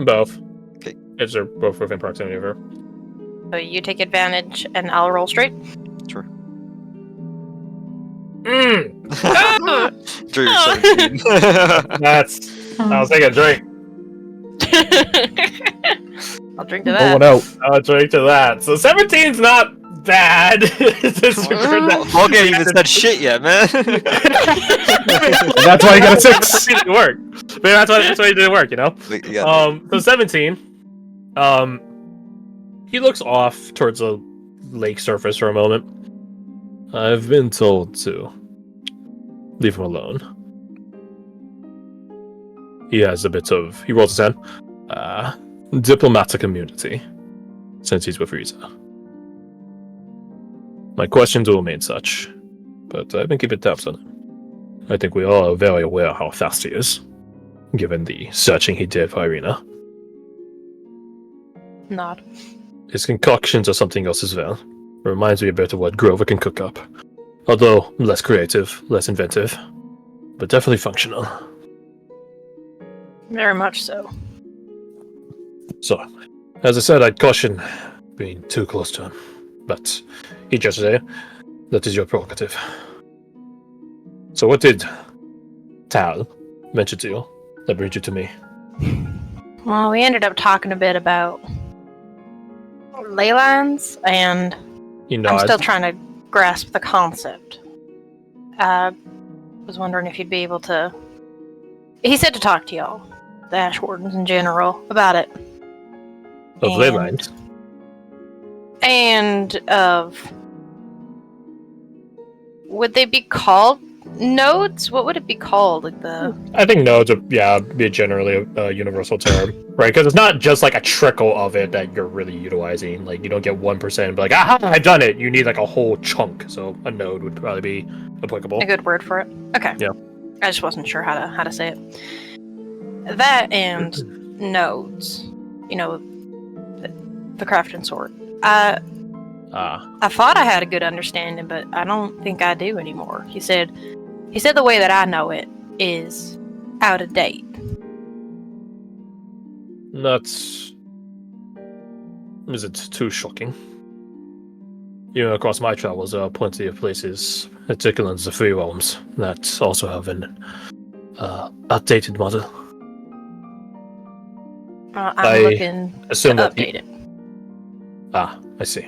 Both. Okay. If they're both within proximity of her. So you take advantage, and I'll roll straight. Sure. Mm, Drew, Oh. 17. I was thinking drink. I'll drink to Roll that. it out. I'll drink to that. So 17's not bad. Disregard that. Morgan even said shit yet, man. That's why you got a 6. It didn't work. But that's why it didn't work, you know? Wait, yeah. So 17. He looks off towards the lake surface for a moment. I've been told to leave him alone. He has a bit of, he rolls his hand, diplomatic immunity since he's with Riza. My questions will remain such, but I've been keeping tabs on him. I think we all are very aware how fast he is, given the searching he did for Irina. Nod. His concoctions are something else as well. Reminds me a bit of what Grover can cook up. Although less creative, less inventive, but definitely functional. Very much so. So, as I said, I'd caution being too close to him. But he just said, that is your prerogative. So what did Tal mention to you that brings you to me? Well, we ended up talking a bit about ley lines, and You know, I'm still trying to grasp the concept. I was wondering if you'd be able to... He said to talk to y'all, the Ash Wardens in general, about it. of ley lines. And of... Would they be called nodes? What would it be called? Like the... I think nodes would, be generally a universal term, right? Because it's not just like a trickle of it that you're really utilizing. Like, you don't get 1% and be like, aha, I've done it. You need like a whole chunk. So a node would probably be applicable. A good word for it. Okay. Yeah. I just wasn't sure how to say it. That and nodes. You know, the crafting sort. I thought I had a good understanding, but I don't think I do anymore. He said the way that I know it is out of date. That's... Is it too shocking? You know, across my travels, there are plenty of places, particularly in the Free Realms, that also have an updated model. I'm looking to assume that update it. I see.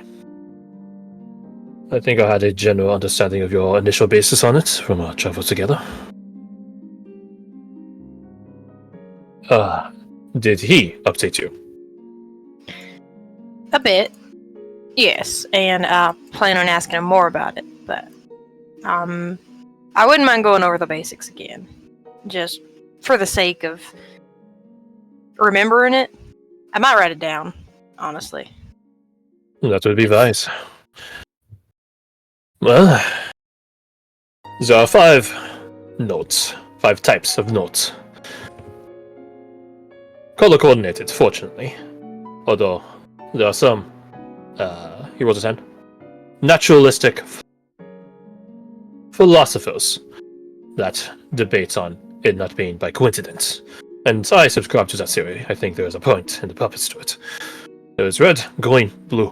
I think I had a general understanding of your initial basis on it from our travels together. Did he update you? A bit. Yes, and I plan on asking him more about it, but I wouldn't mind going over the basics again. Just for the sake of remembering it. I might write it down, honestly. That would be wise. Well, there are 5 notes. 5 types of notes. Color coordinated, fortunately. Although, there are some, he rolls his hand, naturalistic philosophers that debate on it not being by coincidence. And I subscribe to that theory. I think there is a point and a purpose to it. There is red, green, blue,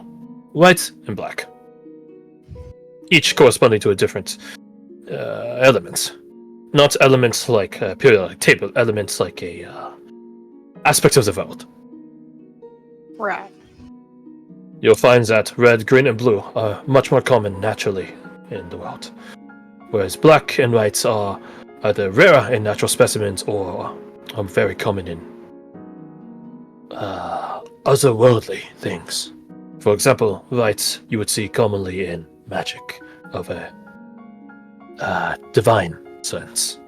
white, and black. Each corresponding to a different element. Not elements like a periodic table, elements like a aspect of the world. Right. You'll find that red, green, and blue are much more common naturally in the world, whereas black and white are either rare in natural specimens or are very common in otherworldly things. For example, white you would see commonly in magic of a divine sense.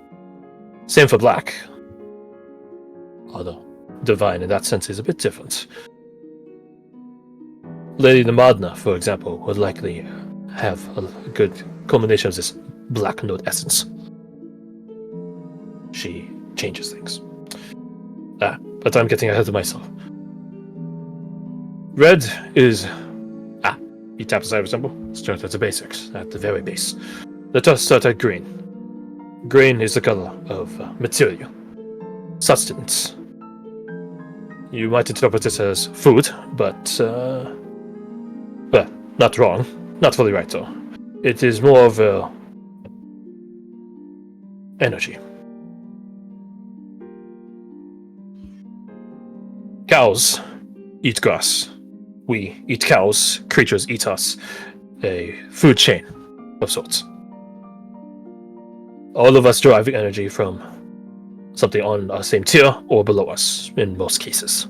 Same for black, although divine in that sense is a bit different. Lady Namadna, for example, would likely have a good combination of this black note essence. She changes things. But I'm getting ahead of myself. Red is... he taps the side of a symbol. Start at the basics, at the very base. Let us start at green. Green is the color of material, substance. You might interpret this as food, but well, not wrong. Not fully right though. It is more of a energy. Cows eat grass. We eat cows. Creatures eat us. A food chain of sorts. All of us deriving energy from something on our same tier or below us in most cases.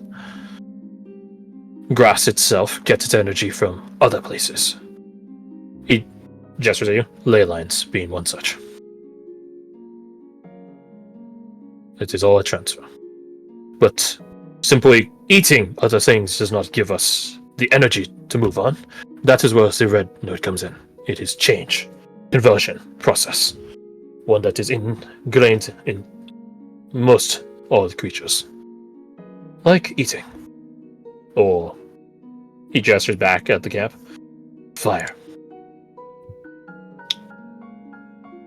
Grass itself gets its energy from other places. He gestures at you, ley lines being one such. It is all a transfer. But simply eating other things does not give us the energy to move on. That is where the red node comes in. It is change, conversion process. One that is ingrained in most all the creatures. Like eating. Or, he gestures back at the camp, fire.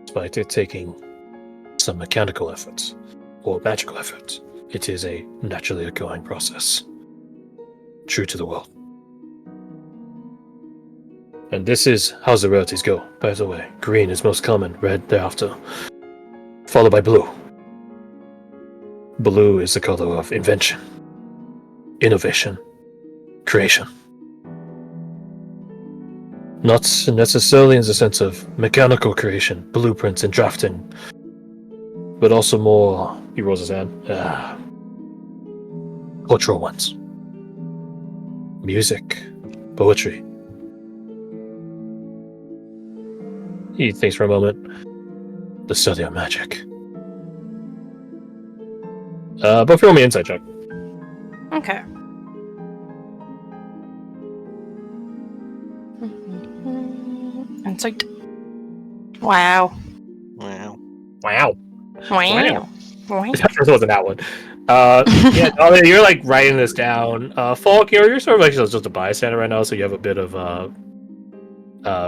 Despite it taking some mechanical efforts, or magical efforts, it is a naturally occurring process. True to the world. And this is how the rarities go, by the way. Green is most common, red thereafter, followed by blue. Blue is the color of invention, innovation, creation. Not necessarily in the sense of mechanical creation, blueprints and drafting, but also more, he rolls his hand, cultural ones. Music, poetry. He thinks for a moment. The study of magic. Both roll me insight check. Okay. Insight. Wow. Wow. Wow. Wow. Wow. That first wasn't that one. Yeah, you're like writing this down. Falk, you're sort of like just a bystander right now, so you have a bit of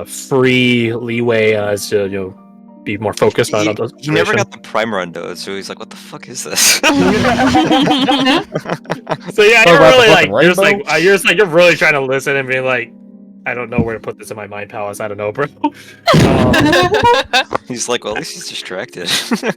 free leeway as to be more focused on other. He never got the primer undone, so he's like, "What the fuck is this?" So yeah, Talk you're about the really fucking like rainbow? you're really trying to listen and being like, I don't know where to put this in my mind palace. I don't know, bro. He's like, "Well, at least he's distracted."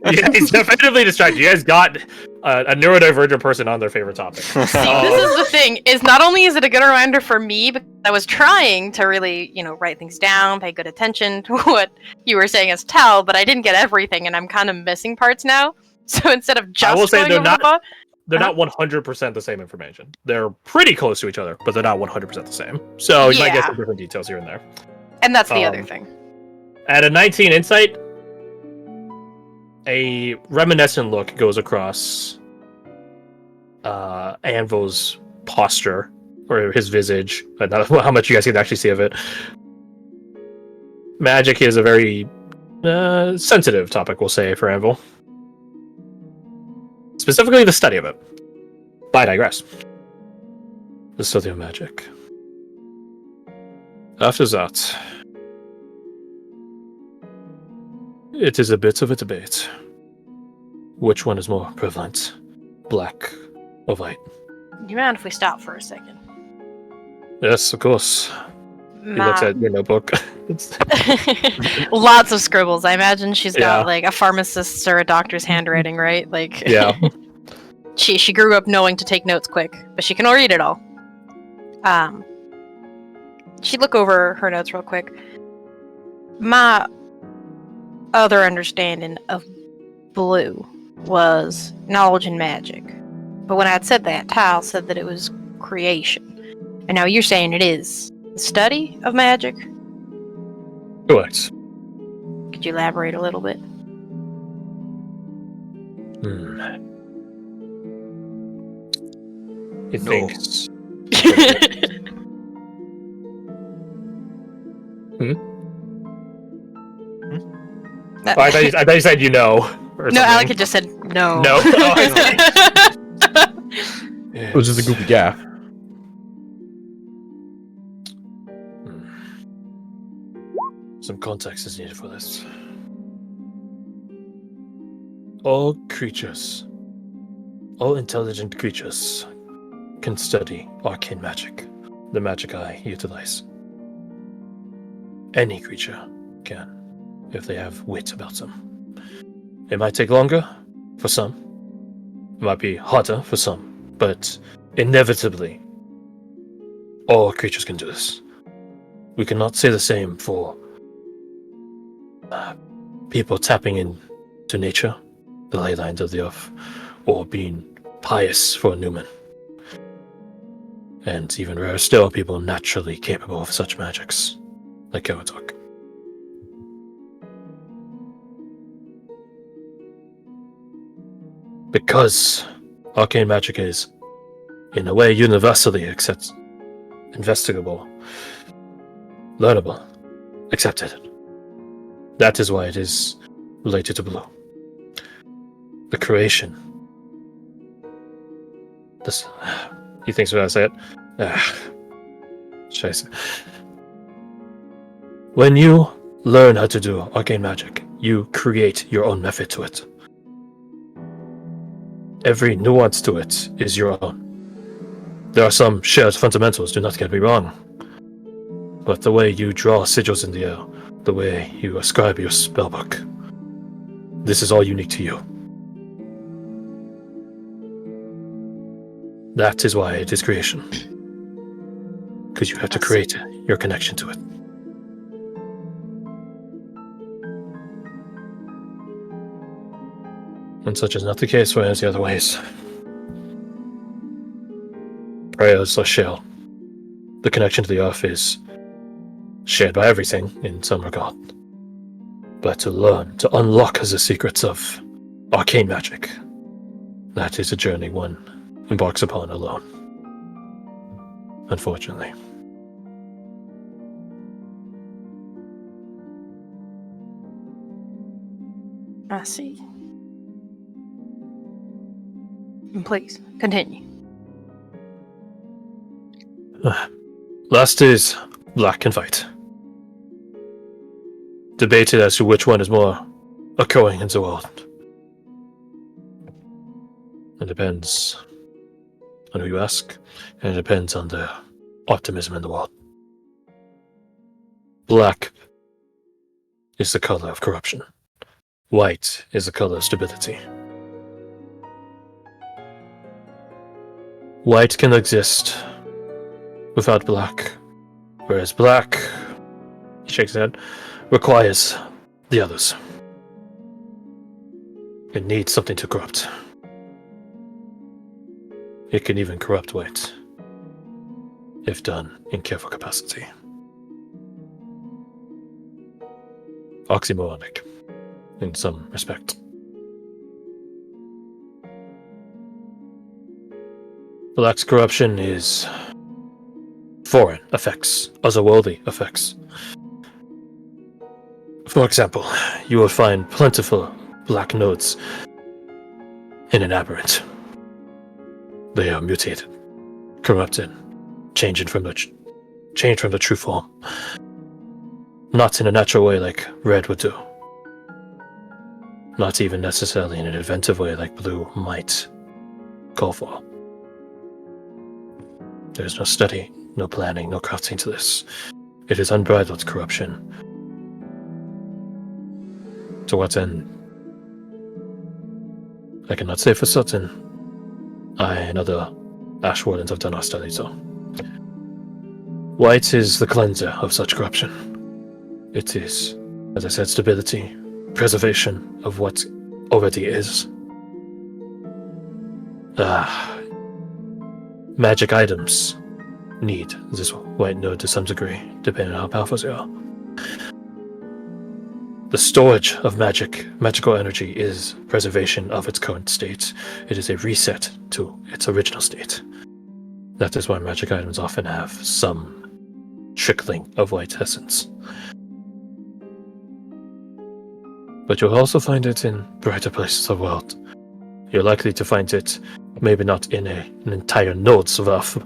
Yeah, he's definitely distracted. You guys got a neurodivergent person on their favorite topic. See, this is the thing, is not only is it a good reminder for me, but I was trying to really, write things down, pay good attention to what you were saying as Tal, but I didn't get everything, and I'm kind of missing parts now. So instead of just I will say going they're over not, the phone, they're not 100% the same information. They're pretty close to each other, but they're not 100% the same. So you might get some different details here and there. and that's the other thing. At a 19 insight, a reminiscent look goes across Anvil's posture, or his visage. I don't know how much you guys can actually see of it. Magic is a very sensitive topic, we'll say, for Anvil. Specifically the study of it. But I digress. The study of magic. After that, it is a bit of a debate. Which one is more prevalent? Black or white? Do you mind if we stop for a second? Yes, of course. He looks at your notebook. Lots of scribbles. I imagine she's got Yeah. like a pharmacist's or a doctor's handwriting, right? Like, Yeah. she grew up knowing to take notes quick, but she can read it all. She'd look over her notes real quick. My other understanding of blue was knowledge and magic. But when I'd said that, Tal said that it was creation. And now you're saying it is the study of magic? Correct. Could you elaborate a little bit? He thinks. I thought you said or No, something. Alec had just said no. No. Oh, I It was just a goofy gaff. Some context is needed for this. All creatures, all intelligent creatures, can study arcane magic, the magic I utilize. Any creature can, if they have wit about them. It might take longer for some, it might be harder for some, but inevitably, all creatures can do this. We cannot say the same for people tapping into nature, the ley lines of the earth, or being pious for a Newman. And even rarer still, people naturally capable of such magics, like Karatok. Because arcane magic is, in a way, universally investigable, learnable, accepted. That is why it is related to blue. The creation. This. He thinks when I say it. Scheiße. When you learn how to do arcane magic, you create your own method to it. Every nuance to it is your own. There are some shared fundamentals, do not get me wrong. But the way you draw sigils in the air, the way you ascribe your spellbook, this is all unique to you. That is why it is creation. Because you have to create your connection to it. And such is not the case for any of the other ways. Prayers are shared. The connection to the earth is shared by everything in some regard. But to learn, to unlock the secrets of arcane magic, that is a journey one embarks upon alone. Unfortunately. I see. Please, continue. Last is black and white. Debated as to which one is more occurring in the world. It depends on who you ask, and it depends on the optimism in the world. Black is the color of corruption. White is the color of stability. White can exist without black, whereas black, he shakes his head, requires the others. It needs something to corrupt. It can even corrupt white, if done in careful capacity. Oxymoronic, in some respect. Black's corruption is foreign effects, otherworldly effects. For example, you will find plentiful black nodes in an aberrant. They are mutated, corrupted, changed from the true form. Not in a natural way like red would do. Not even necessarily in an inventive way like blue might call for. There is no study, no planning, no crafting to this. It is unbridled corruption. To what end? I cannot say for certain. I and other Ash Wardens have done our studies, though. White is the cleanser of such corruption. It is, as I said, stability, preservation of what already is. Magic items need this white node to some degree, depending on how powerful they are. The storage of magical energy is preservation of its current state. It is a reset to its original state. That is why magic items often have some trickling of white essence. But you'll also find it in brighter places of the world. You're likely to find it, maybe not in an entire node's worth,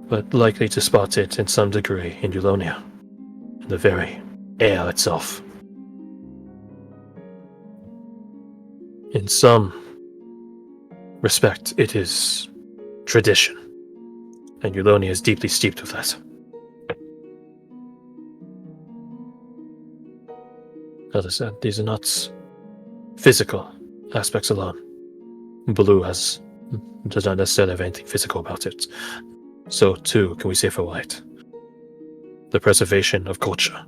but likely to spot it in some degree in Eulonia, in the very air itself. In some respect, it is tradition. And Eulonia is deeply steeped with that. As I said, these are not physical aspects alone. Blue does not necessarily have anything physical about it. So too can we say for white. The preservation of culture.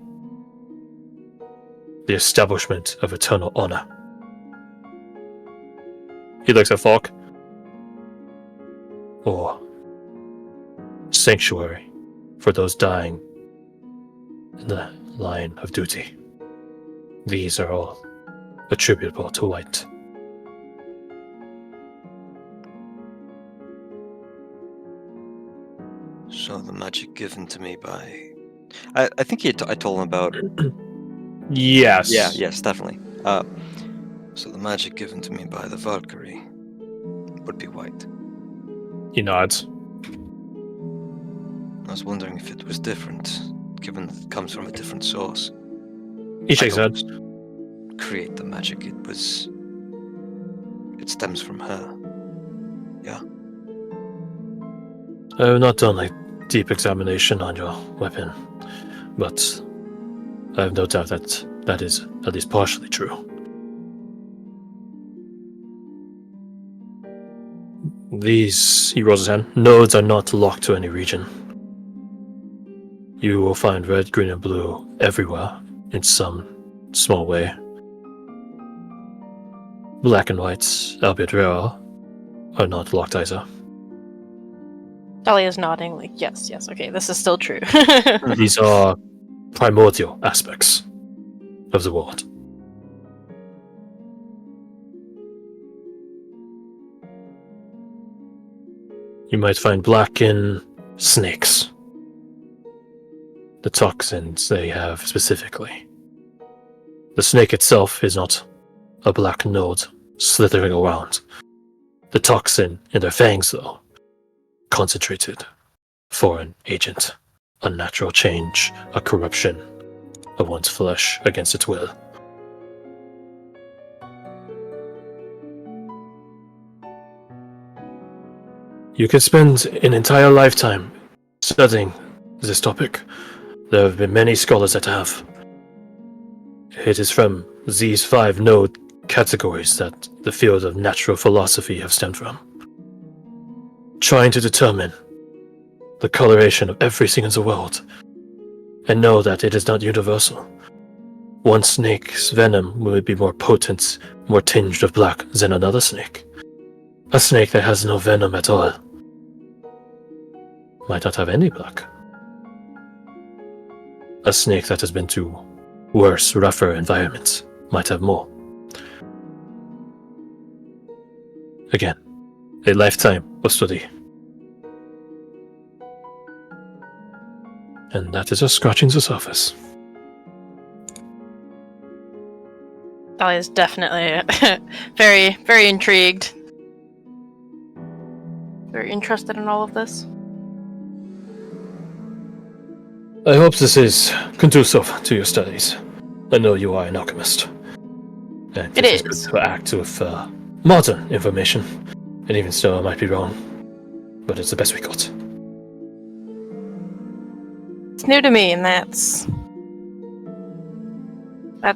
The establishment of eternal honor. He looks at Falk. Or sanctuary for those dying in the line of duty. These are all attributable to white. So the magic given to me by... I think I told him about... Yes. Yeah, yes, definitely. So the magic given to me by the Valkyrie would be white. He nods. I was wondering if it was different, given that it comes from a different source. He shakes his I head. don't create the magic. It stems from her. Yeah. I have not done a deep examination on your weapon, but I have no doubt that is at least partially true. These, he rolls his hand, nodes are not locked to any region. You will find red, green, and blue everywhere in some small way. Black and whites, albeit rare, are not locked either. Dahlia's nodding, like, yes, okay, this is still true. These are primordial aspects of the world. You might find black in snakes. The toxins they have specifically. The snake itself is not a black node slithering around. The toxin in their fangs, though, concentrated. Foreign agent. Unnatural change. A corruption of one's flesh against its will. You can spend an entire lifetime studying this topic. There have been many scholars that have. It is from these 5 node categories that the field of natural philosophy have stemmed from. Trying to determine the coloration of everything in the world, and know that it is not universal. One snake's venom will be more potent, more tinged of black than another snake. A snake that has no venom at all might not have any black. A snake that has been to worse, rougher environments might have more. Again, a lifetime of study. And that is just scratching the surface. Dahlia's definitely very, very intrigued. Very interested in all of this. I hope this is conducive to your studies. I know you are an alchemist. And It is is. good to act with modern information. And even so, I might be wrong. But it's the best we got. It's new to me, and that's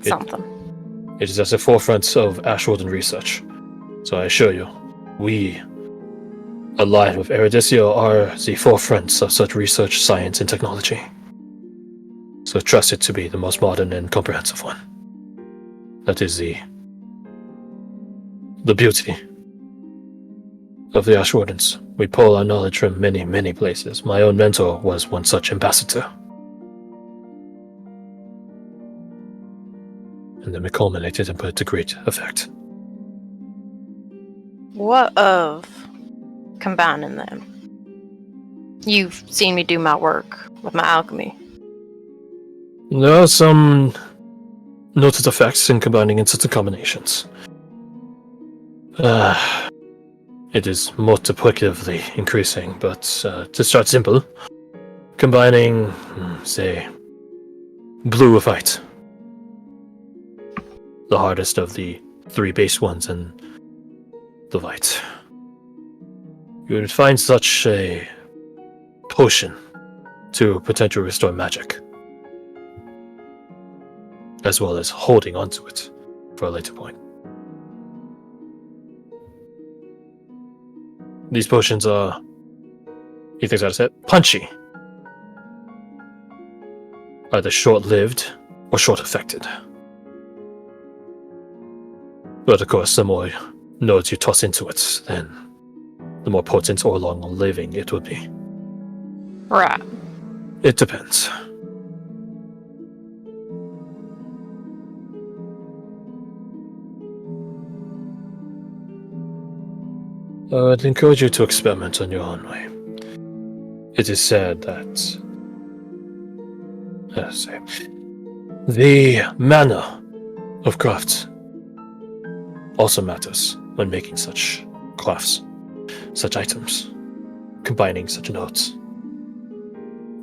something. It is at the forefront of Ashwarden research. So I assure you, we, allied with Erudicio, are the forefronts of such research, science, and technology. So trust it to be the most modern and comprehensive one. That is the beauty of the Ashwardens. We pull our knowledge from many, many places. My own mentor was one such ambassador. And then we culminated and put it to great effect. What of combining them? You've seen me do my work with my alchemy. There are some noted effects in combining in certain combinations. It is multiplicatively increasing, but to start simple, combining, say, blue with white. The hardest of the 3 base ones, and the white. You would find such a potion to potentially restore magic, as well as holding onto it for a later point. These potions are, he thinks how to say it, punchy. Either short-lived or short-affected. But of course, the more nodes you toss into it, then the more potent or long-living it would be. Right. It depends. I'd encourage you to experiment on your own way. It is said that the manner of craft also matters when making such crafts, such items, combining such notes.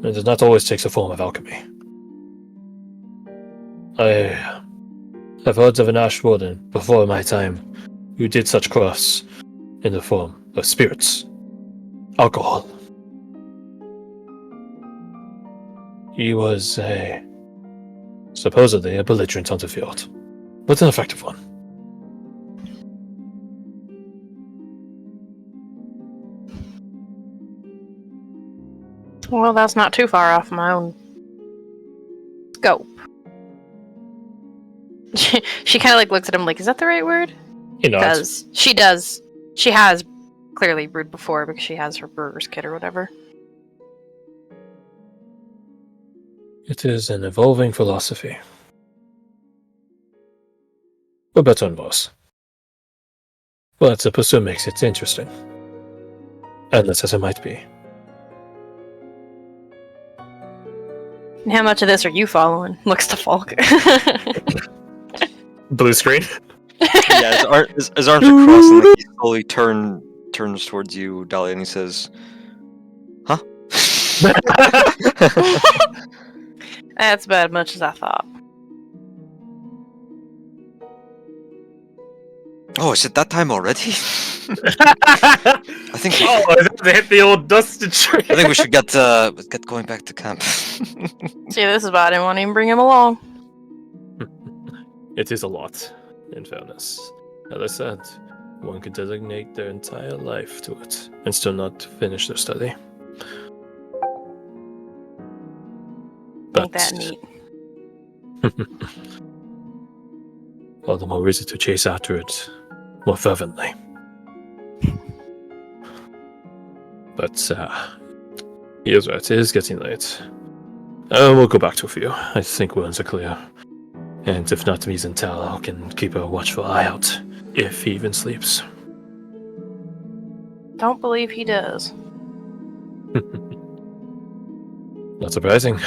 It does not always take the form of alchemy. I have heard of an Ash Warden before my time who did such crafts in the form of spirits, alcohol. He was supposedly a belligerent on the field, but an effective one. Well, that's not too far off my own scope. She kind of like looks at him like, is that the right word? He nods. Because she does. She has clearly brewed before because she has her brewer's kit or whatever. It is an evolving philosophy. For better and worse. But the pursuit makes it interesting. Endless as it might be. And how much of this are you following? Looks to Falk. Blue screen? Yeah, his arms are crossed, and like, he slowly turns towards you, Dahlia, and he says, "Huh?" That's about as much as I thought. Oh, is it that time already? I think. They hit the old dusted tree. I think we should get going back to camp. See, this is why I didn't want to even bring him along. It is a lot, in fairness. As I said, one could designate their entire life to it and still not finish their study. Ain't that neat? All the more reason to chase after it more fervently. But he is right, it is getting late. We'll go back to a few. I think wounds are clear. And if not Mies and Tal, I can keep a watchful eye out, if he even sleeps. Don't believe he does. Not surprising.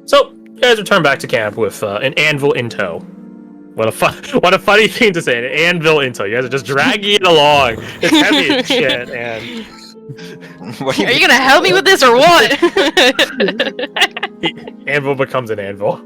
So, you guys return back to camp with an anvil in tow. What a funny thing to say, an anvil in tow. You guys are just dragging it along. It's heavy as shit, and... Are you gonna help me with this or what? Anvil becomes an anvil.